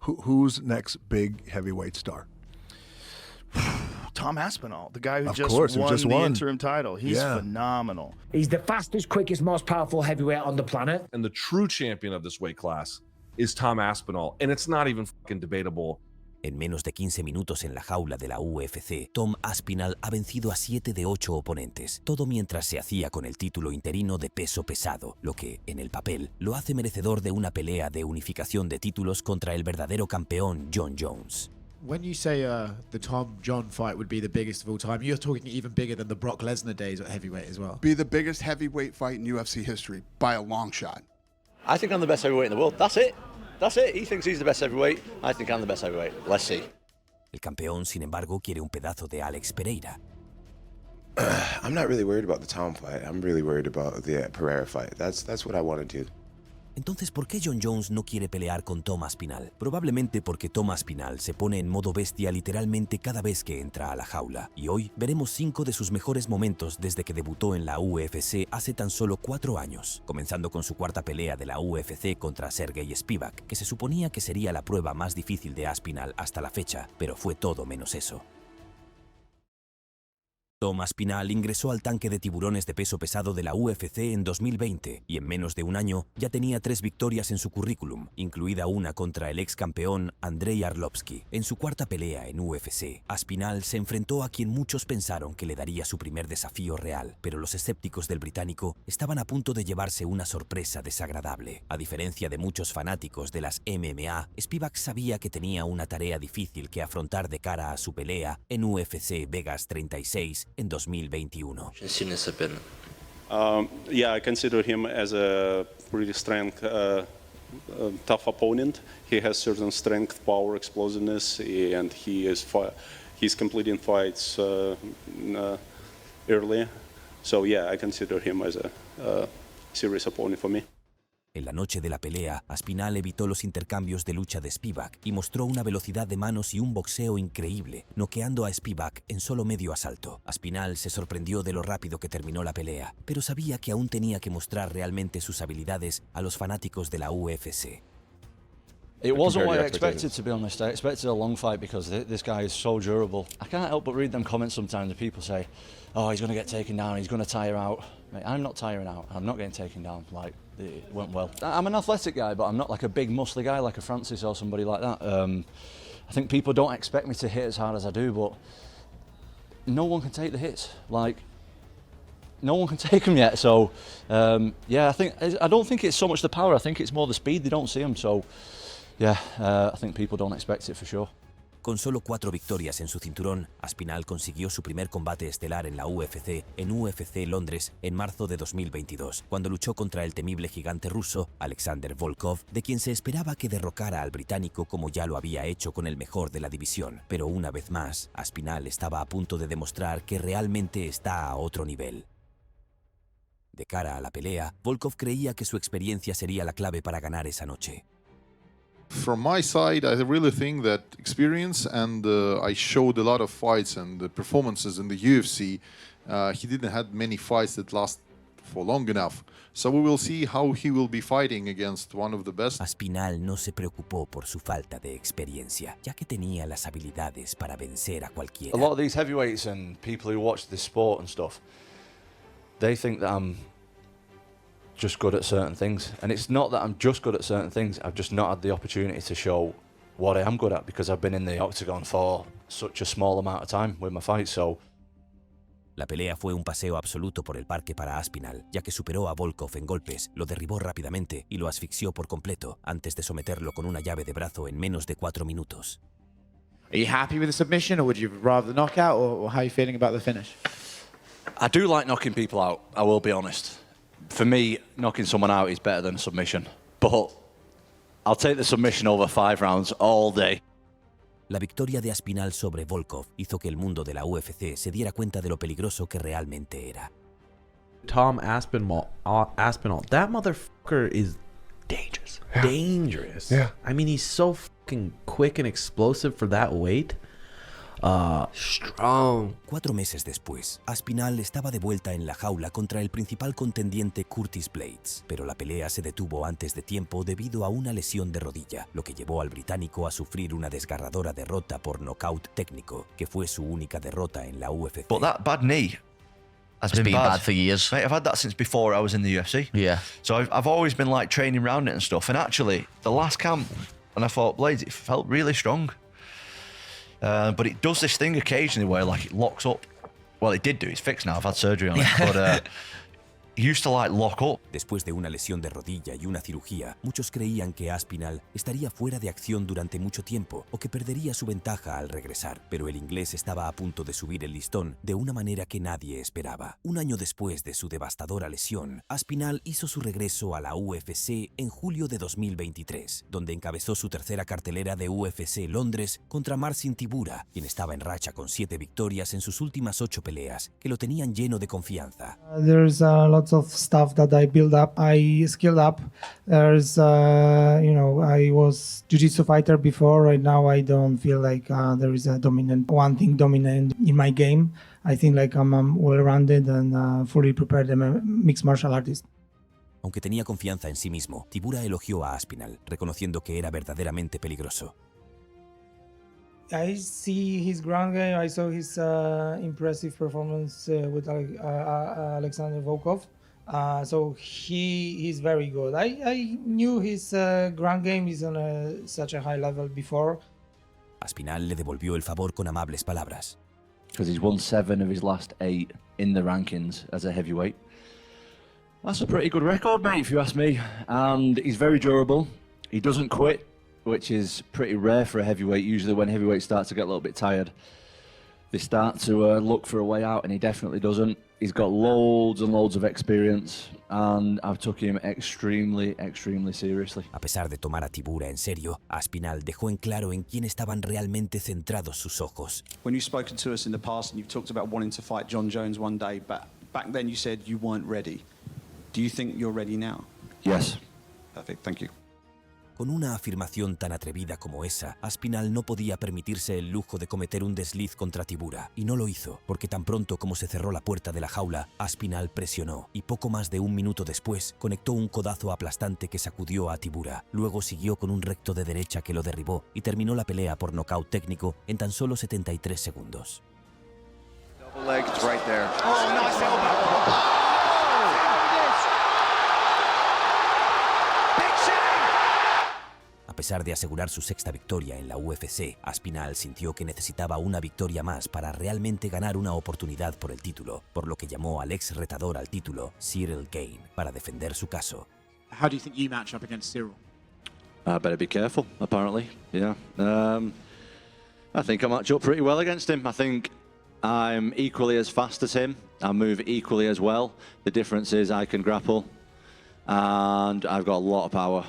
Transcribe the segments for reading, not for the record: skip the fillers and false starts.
Who's next big heavyweight star? Tom Aspinall, the guy who Of just course, who won just the won. interim title. He's phenomenal. He's the fastest, quickest, most powerful heavyweight on the planet. And the true champion of this weight class is Tom Aspinall, and it's not even fucking debatable. En menos de 15 minutos en la jaula de la UFC, Tom Aspinall ha vencido a 7 de 8 oponentes, todo mientras se hacía con el título interino de peso pesado, lo que, en el papel, lo hace merecedor de una pelea de unificación de títulos contra el verdadero campeón Jon Jones. When you say the Tom-John fight would be the biggest of all time, you're talking even bigger than the Brock Lesnar days at heavyweight as well. Be the biggest heavyweight fight in UFC history by a long shot. I think I'm the best heavyweight in the world. That's it. That's it. He thinks he's the best heavyweight. I think I'm the best heavyweight. Let's see. El campeón, sin embargo, quiere un pedazo de Alex Pereira. I'm not really worried about the Tom fight. I'm really worried about the Pereira fight. That's what I want to do. Entonces, ¿por qué Jon Jones no quiere pelear con Tom Aspinall? Probablemente porque Tom Aspinall se pone en modo bestia literalmente cada vez que entra a la jaula. Y hoy veremos 5 de sus mejores momentos desde que debutó en la UFC hace tan solo 4 años, comenzando con su cuarta pelea de la UFC contra Sergey Spivak, que se suponía que sería la prueba más difícil de Aspinall hasta la fecha, pero fue todo menos eso. Tom Aspinall ingresó al tanque de tiburones de peso pesado de la UFC en 2020 y en menos de un año ya tenía 3 victorias en su currículum, incluida una contra el ex campeón Andrei Arlovski. En su cuarta pelea en UFC, Aspinall se enfrentó a quien muchos pensaron que le daría su primer desafío real, pero los escépticos del británico estaban a punto de llevarse una sorpresa desagradable. A diferencia de muchos fanáticos de las MMA, Spivak sabía que tenía una tarea difícil que afrontar de cara a su pelea en UFC Vegas 36 en 2021. Yeah, I consider him as a pretty strong, tough opponent. He has certain strength, power, explosiveness, and he's completing fights early. So yeah, I consider him as a serious opponent for me. En la noche de la pelea, Aspinall evitó los intercambios de lucha de Spivak y mostró una velocidad de manos y un boxeo increíble, noqueando a Spivak en solo medio asalto. Aspinall se sorprendió de lo rápido que terminó la pelea, pero sabía que aún tenía que mostrar realmente sus habilidades a los fanáticos de la UFC. It wasn't what I expected, to be honest. I expected a long fight because this guy is so durable. I can't help but read them comments sometimes and people say, oh, he's going to get taken down, he's going to tire out. Mate, I'm not tiring out, I'm not getting taken down. Like, it went well. I'm an athletic guy, but I'm not like a big muscly guy like a Francis or somebody like that. I think people don't expect me to hit as hard as I do, but no one can take the hits. Like, no one can take them yet. So, yeah, I don't think it's so much the power. I think it's more the speed. They don't see them. So, yeah, I think people don't expect it for sure. Con solo 4 victorias en su cinturón, Aspinall consiguió su primer combate estelar en la UFC en UFC Londres en marzo de 2022, cuando luchó contra el temible gigante ruso Alexander Volkov, de quien se esperaba que derrocara al británico como ya lo había hecho con el mejor de la división. Pero una vez más, Aspinall estaba a punto de demostrar que realmente está a otro nivel. De cara a la pelea, Volkov creía que su experiencia sería la clave para ganar esa noche. From my side, I really think that experience, and I showed a lot of fights and performances in the UFC. He didn't have many fights that last for long enough. So we will see how he will be fighting against one of the best. Aspinall no se preocupó por su falta de experiencia, ya que tenía las habilidades para vencer a cualquiera. A lot of these heavyweights and people who watch this sport and stuff, they think that I'm just good at certain things, and it's not that I'm just good at certain things. I've just not had the opportunity to show what I am good at because I've been in the octagon for such a small amount of time with my fights. So la pelea fue un paseo absoluto por el parque para Aspinall, ya que superó a Volkov en golpes, lo derribó rápidamente y lo asfixió por completo antes de someterlo con una llave de brazo en menos de 4 minutos. Are you happy with the submission, or would you rather the knockout, or how are you feeling about the finish? I do like knocking people out, I will be honest. For me, knocking someone out is better than a submission, but I'll take the submission over 5 rounds all day. La victoria de Aspinall sobre Volkov hizo que el mundo de la UFC se diera cuenta de lo peligroso que realmente era. Tom Aspinall, that motherfucker is dangerous. Yeah. Dangerous. Yeah. I mean, he's so fucking quick and explosive for that weight. Strong. 4 meses después, Aspinall estaba de vuelta en la jaula contra el principal contendiente Curtis Blades, pero la pelea se detuvo antes de tiempo debido a una lesión de rodilla, lo que llevó al británico a sufrir una desgarradora derrota por nocaut técnico, que fue su única derrota en la UFC. But that bad knee has been bad for years. Mate, I've had that since before I was in the UFC. Yeah. So I've always been like training around it and stuff. And actually, the last camp, and I thought, Blades, it felt really strong. But it does this thing occasionally where like it locks up. Well, it did do. It's fixed now. I've had surgery on it. But it used to like lock up. Después de una lesión de rodilla y una cirugía, muchos creían que Aspinall estaría fuera de acción durante mucho tiempo o que perdería su ventaja al regresar, pero el inglés estaba a punto de subir el listón de una manera que nadie esperaba. Un año después de su devastadora lesión, Aspinall hizo su regreso a la UFC en julio de 2023, donde encabezó su tercera cartelera de UFC Londres contra Marcin Tybura, quien estaba en racha con 7 victorias en sus últimas 8 peleas, que lo tenían lleno de confianza. There's lots of stuff that I build up, I skilled up. There's, I was jiu-jitsu fighter before. Right now, I don't feel like there is a one thing dominant in my game. I think like I'm well-rounded and fully prepared. I'm a mixed martial artist. Aunque tenía confianza en sí mismo, Tybura elogió a Aspinall, reconociendo que era verdaderamente peligroso. I see his ground game. I saw his impressive performance with Alexander Volkov. So he's very good. I knew his ground game is on such a high level before. Aspinall le devolvió el favor con amables palabras. Because he's won 7 of his last 8 in the rankings as a heavyweight. That's a pretty good record, mate, if you ask me. And he's very durable. He doesn't quit, which is pretty rare for a heavyweight. Usually when heavyweights start to get a little bit tired, they start to look for a way out, and he definitely doesn't. He's got loads and loads of experience, and I've took him extremely, extremely seriously. A pesar de tomar a Tybura en serio, Aspinall dejó en claro en quién estaban realmente centrados sus ojos. When you've spoken to us in the past and you've talked about wanting to fight John Jones one day, but back then you said you weren't ready. Do you think you're ready now? Yes. Perfect, thank you. Con una afirmación tan atrevida como esa, Aspinall no podía permitirse el lujo de cometer un desliz contra Tybura, y no lo hizo, porque tan pronto como se cerró la puerta de la jaula, Aspinall presionó, y poco más de un minuto después, conectó un codazo aplastante que sacudió a Tybura. Luego siguió con un recto de derecha que lo derribó, y terminó la pelea por nocaut técnico en tan solo 73 segundos. Double legs right there. Oh, nice elbow. A pesar de asegurar su 6ª victoria en la UFC, Aspinall sintió que necesitaba una victoria más para realmente ganar una oportunidad por el título, por lo que llamó al ex retador al título, Cyril Gane, para defender su caso. How do you think you match up against Cyril? I better be careful, apparently. Yeah. I think I match up pretty well against him. I think I'm equally as fast as him. I move equally as well. The difference is I can grapple, and I've got a lot of power.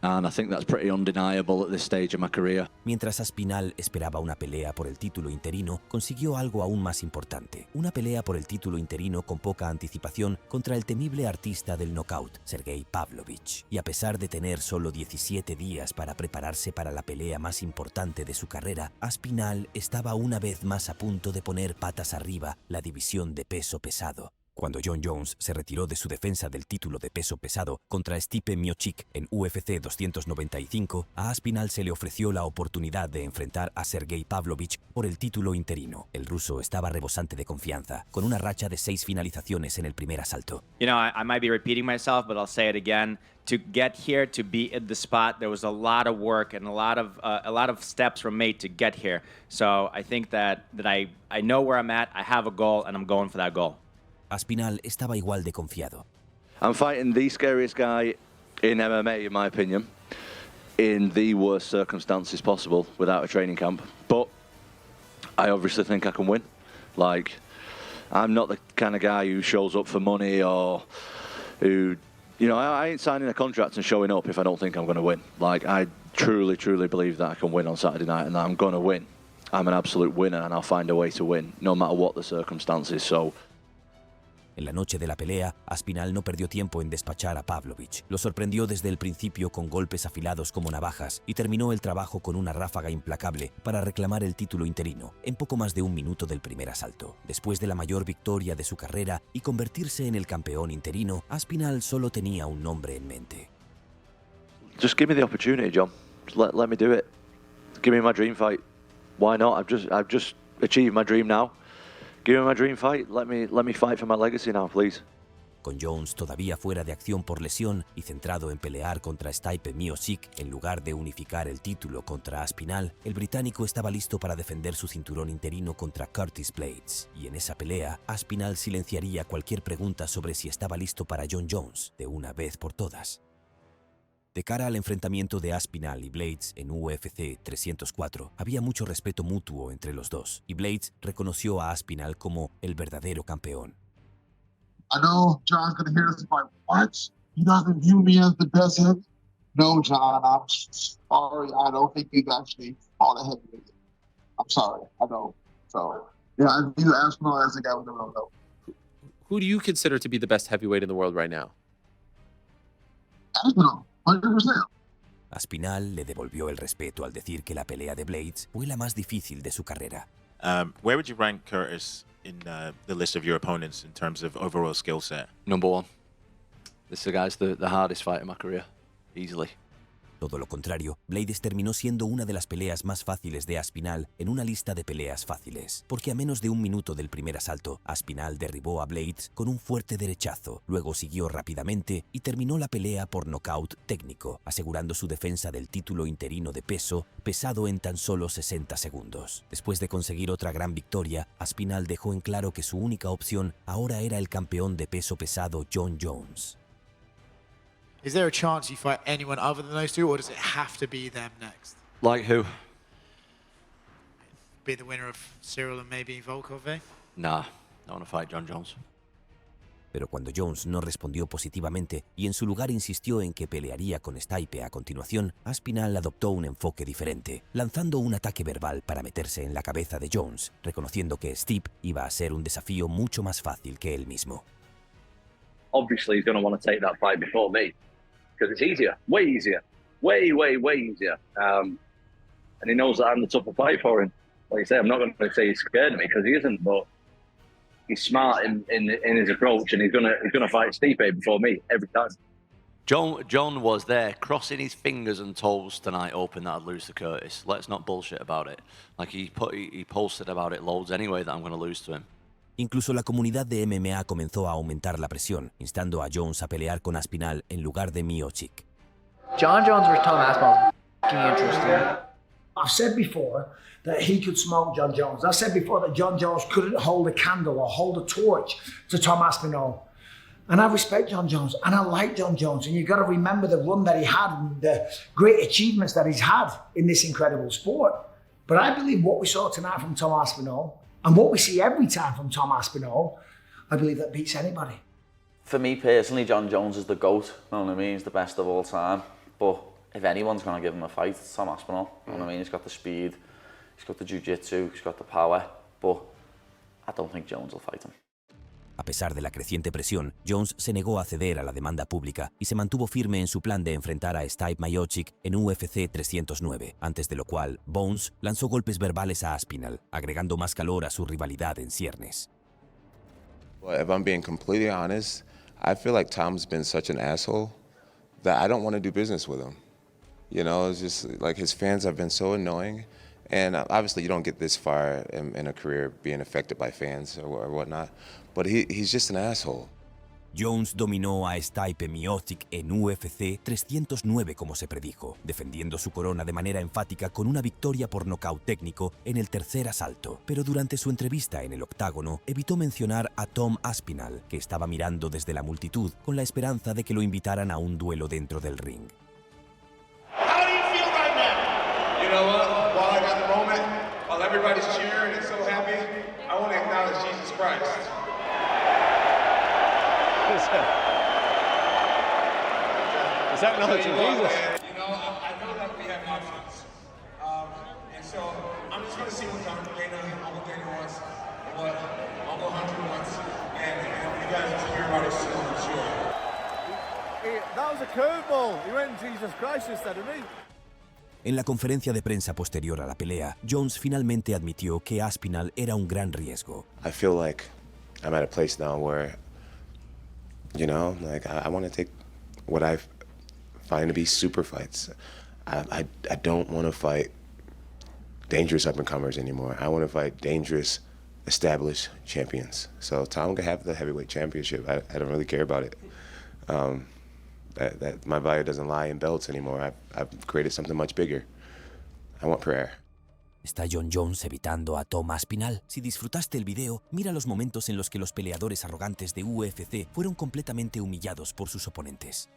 And I think that's pretty undeniable at this stage of my career. Mientras Aspinall esperaba una pelea por el título interino, consiguió algo aún más importante. Una pelea por el título interino con poca anticipación contra el temible artista del knockout, Sergey Pavlovich. Y a pesar de tener solo 17 días para prepararse para la pelea más importante de su carrera, Aspinall estaba una vez más a punto de poner patas arriba la división de peso pesado. Cuando John Jones se retiró de su defensa del título de peso pesado contra Stipe Miocic en UFC 295, a Aspinall se le ofreció la oportunidad de enfrentar a Sergey Pavlovich por el título interino. El ruso estaba rebosante de confianza, con una racha de 6 finalizaciones en el primer asalto. You know, I might be repeating myself, but I'll say it again. To get here, to be at the spot, there was a lot of work and a lot of steps were made to get here. So I think that I know where I'm at, I have a goal, and I'm going for that goal. Aspinall estaba igual de confiado. I'm fighting the scariest guy in MMA, in my opinion, in the worst circumstances possible without a training camp. But I obviously think I can win. Like, I'm not the kind of guy who shows up for money or who, you know, I ain't signing a contract and showing up if I don't think I'm going to win. Like, I truly, truly believe that I can win on Saturday night and that I'm going to win. I'm an absolute winner and I'll find a way to win, no matter what the circumstances. So En la noche de la pelea, Aspinall no perdió tiempo en despachar a Pavlovich. Lo sorprendió desde el principio con golpes afilados como navajas y terminó el trabajo con una ráfaga implacable para reclamar el título interino en poco más de un minuto del primer asalto. Después de la mayor victoria de su carrera y convertirse en el campeón interino, Aspinall solo tenía un nombre en mente. Just give me the opportunity, John. Just let me do it. Give me my dream fight. Why not? I've just achieved my dream now. Give me my dream fight. Let me fight for my legacy now, please. Con Jones todavía fuera de acción por lesión y centrado en pelear contra Stipe Miocic en lugar de unificar el título contra Aspinall, el británico estaba listo para defender su cinturón interino contra Curtis Blades. Y en esa pelea, Aspinall silenciaría cualquier pregunta sobre si estaba listo para Jon Jones de una vez por todas. De cara al enfrentamiento de Aspinall y Blades en UFC 304, había mucho respeto mutuo entre los dos, y Blades reconoció a Aspinall como el verdadero campeón. I know John's going to hear this like, what? He doesn't view me as the best heavy? No, John, I'm sorry. I don't think he's actually all the heavyweight. I'm sorry. I know. So, yeah, I view Aspinall as the guy with the real belt. Who do you consider to be the best heavyweight in the world right now? Aspinall. 100%. Aspinall le devolvió el respeto al decir que la pelea de Blades fue la más difícil de su carrera. Where would you rank Curtis in the list of your opponents in terms of overall skill set? Number one. This guy's the hardest fight in my career, easily. Todo lo contrario, Blades terminó siendo una de las peleas más fáciles de Aspinall en una lista de peleas fáciles, porque a menos de un minuto del primer asalto, Aspinall derribó a Blades con un fuerte derechazo, luego siguió rápidamente y terminó la pelea por nocaut técnico, asegurando su defensa del título interino de peso pesado en tan solo 60 segundos. Después de conseguir otra gran victoria, Aspinall dejó en claro que su única opción ahora era el campeón de peso pesado Jon Jones. Is there a chance you fight anyone other than those two, or does it have to be them next? Like who? Be the winner of Cyril and maybe Volkov, eh? Nah, I want to fight Jon Jones. Pero cuando Jones no respondió positivamente y en su lugar insistió en que pelearía con Stipe a continuación, Aspinall adoptó un enfoque diferente, lanzando un ataque verbal para meterse en la cabeza de Jones, reconociendo que Stipe iba a ser un desafío mucho más fácil que él mismo. Obviously, he's going to want to take that fight before me. Because it's easier, way easier, way easier. And he knows that I'm the tougher fight for him. Like you say, I'm not going to say he's scared of me because he isn't, but he's smart in his approach, and he's gonna fight Stipe before me every time. John was there crossing his fingers and toes tonight, hoping that I'd lose to Curtis. Let's not bullshit about it. Like he posted about it loads anyway that I'm going to lose to him. Incluso la comunidad de MMA comenzó a aumentar la presión, instando a Jones a pelear con Aspinall en lugar de Miocic. Jon Jones versus Tom Aspinall is interesting. I've said before that he could smoke Jon Jones. I've said before that Jon Jones couldn't hold a candle or hold a torch to Tom Aspinall. And I respect Jon Jones, and I like Jon Jones. And you've got to remember the run that he had and the great achievements that he's had in this incredible sport. But I believe what we saw tonight from Tom Aspinall, and what we see every time from Tom Aspinall, I believe that beats anybody. For me personally, Jon Jones is the GOAT, you know what I mean? He's the best of all time. But if anyone's going to give him a fight, it's Tom Aspinall. You know what I mean? He's got the speed, he's got the jiu-jitsu, he's got the power. But I don't think Jones will fight him. A pesar de la creciente presión, Jones se negó a ceder a la demanda pública y se mantuvo firme en su plan de enfrentar a Stipe Miocic en UFC 309, antes de lo cual Bones lanzó golpes verbales a Aspinall, agregando más calor a su rivalidad en ciernes. Well, if I'm being completely honest, I feel like Tom's been such an asshole that I don't want to do business with him. You know, it's just like his fans have been so annoying. And obviously you don't get this far in a career being affected by fans or whatnot, but he's just an asshole. Jones dominó a Stipe Miocic en UFC 309 como se predijo, defendiendo su corona de manera enfática con una victoria por nocaut técnico en el tercer asalto. Pero durante su entrevista en el octágono, evitó mencionar a Tom Aspinall, que estaba mirando desde la multitud con la esperanza de que lo invitaran a un duelo dentro del ring. How do you feel right now? You know what? While I got the moment, while everybody's cheering and so happy, I want to acknowledge Jesus Christ. Is that acknowledging Jesus? You know, I know that we have options. And so I'm just going to see what Dana wants. what? I'll go 100 once, and you guys will hear about it soon, I'm sure. That was a curveball. He went Jesus Christ instead of me. En la conferencia de prensa posterior a la pelea, Jones finalmente admitió que Aspinall era un gran riesgo. I feel like I'm at a place now where, you know, like I want to take what I find to be super fights. I don't want to fight dangerous up-and-comers anymore. I want to fight dangerous, established champions. So Tom can have the heavyweight championship. I don't really care about it. That my value doesn't lie in belts anymore. I've created something much bigger. I want prayer. ¿Está Jon Jones evitando a Tom Aspinall? Si disfrutaste el video, mira los momentos en los que los peleadores arrogantes de UFC fueron completamente humillados por sus oponentes.